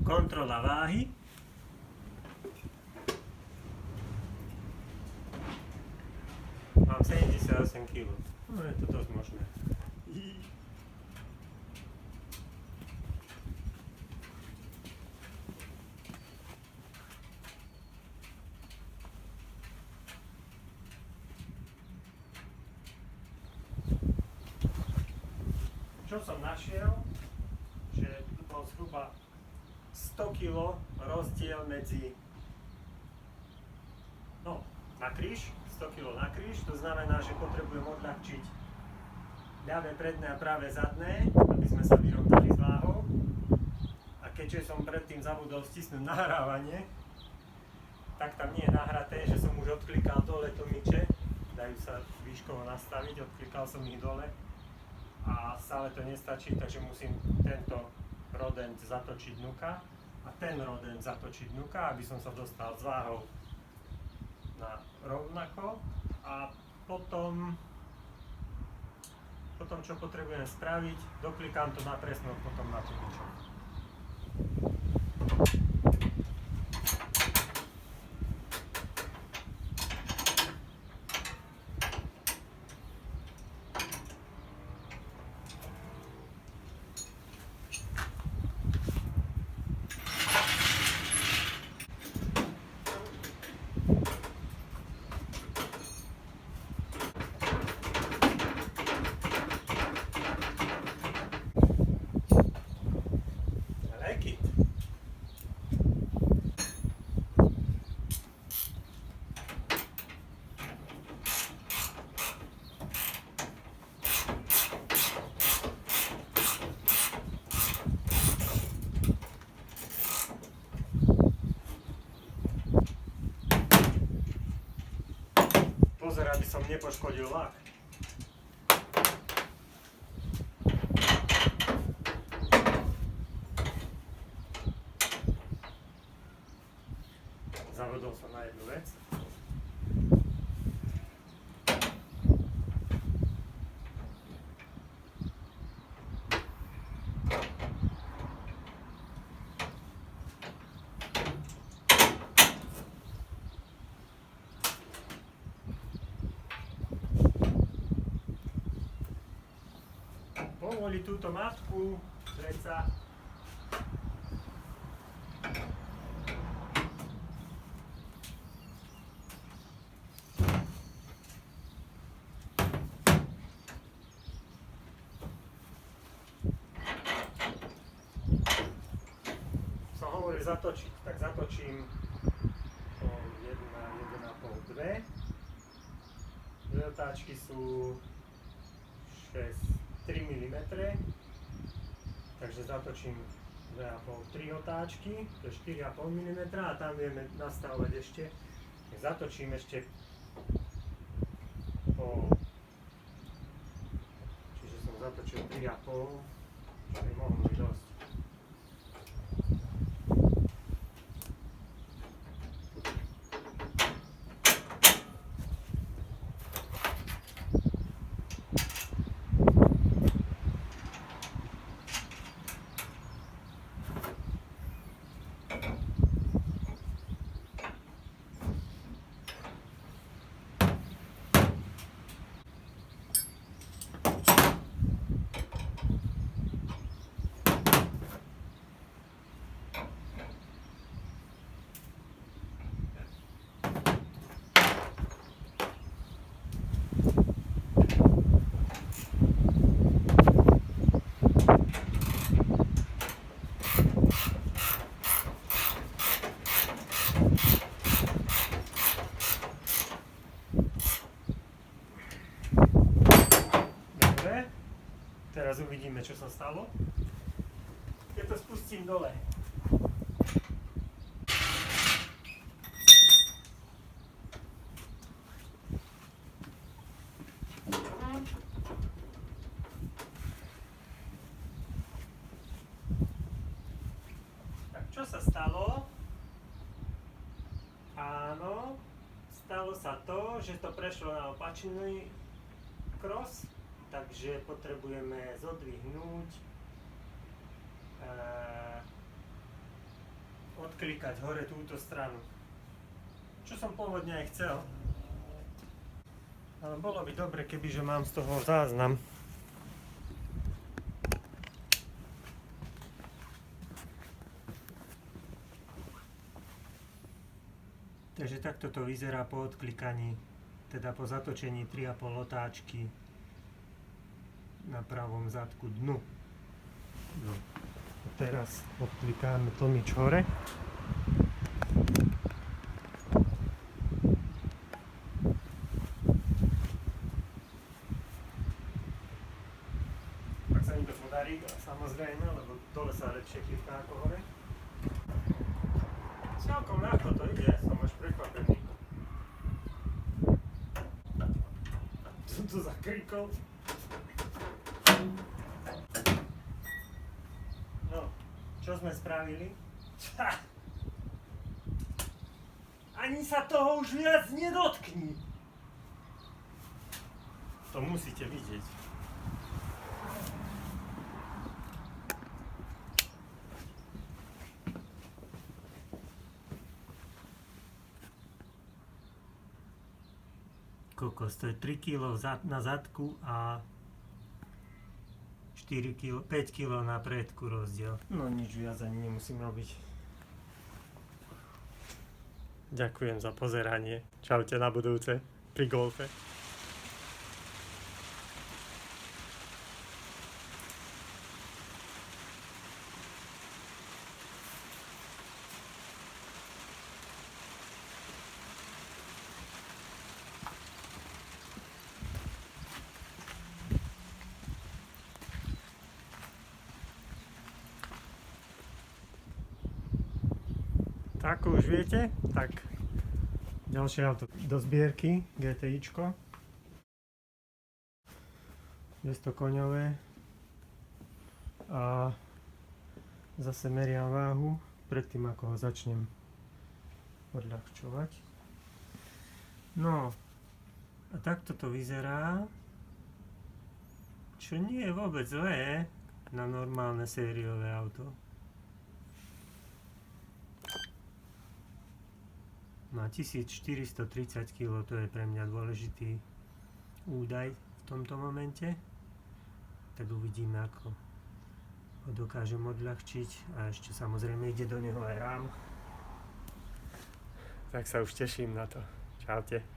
Kontrola váhy. Mám 78 kg. No je to dosť možné. Čo som našiel, že tu bol zhruba 100 kg rozdiel medzi na kríž, 100 kg na kríž, to znamená, že potrebujem odľahčiť ľavé predné a práve zadné, aby sme sa vyrovnali s váhou. A keďže som predtým zabudol stisnúť nahrávanie, tak tam nie je nahraté, že som už odklikal dole tomiče, dajú sa výškovo nastaviť, odklikal som ich dole. A stále to nestačí, takže musím tento rodent zatočiť dnuka a ten rodent zatočiť dnuka, aby som sa dostal s váhou na rovnako. A potom čo potrebujem spraviť, doklikám to na presnok potom na tlmičok. Pozor, aby som nepoškodil lak. Zavodol som na jednu vec. Povoli túto matku, predsa som hovoril zatočiť, tak zatočím 1,5, 2. Dve otáčky sú 3 mm, takže zatočím 2,5, 3 otáčky, to je 4,5 mm a tam vieme nastavovať ešte. Zatočím ešte čiže som zatočil 3,5, čo by mohlo byť dosť. Teraz uvidíme, čo sa stalo. Keď to spustím dole. Tak čo sa stalo? Áno, stalo sa to, že to prešlo na opačný cross. Takže potrebujeme zodvihnúť odklikať hore túto stranu. Čo som pôvodne aj chcel. Ale bolo by dobre, kebyže mám z toho záznam. Takže takto to vyzerá po odklikaní, teda po zatočení 3,5 otáčky na pravom zadku dnu. No. A teraz odklikáme tlmič hore. Ak sa mi to podarí, samozrejme, lebo dole sa lepšie kliká ako hore. Celkom ľahko to ide, som až prekvapený. Som to zakrikol. No, čo sme spravili? Ani sa toho už viac nedotkni. To musíte vidieť. Kokos, to je 3 kg na zadku a 5 kg na predku rozdiel. No nič viac ani nemusím robiť. Ďakujem za pozeranie. Čaute na budúce pri golfe. Ako už viete, tak ďalšie auto do zbierky, GTIčko. 200 koňové. A zase meriam váhu predtým, ako ho začnem odľahčovať. No, a takto to vyzerá, čo nie je vôbec zlé na normálne sériové auto. Má 1430 kg, to je pre mňa dôležitý údaj v tomto momente. Tak uvidíme, ako ho dokážem odľahčiť a ešte samozrejme ide do neho aj rám. Tak sa už teším na to. Čaute.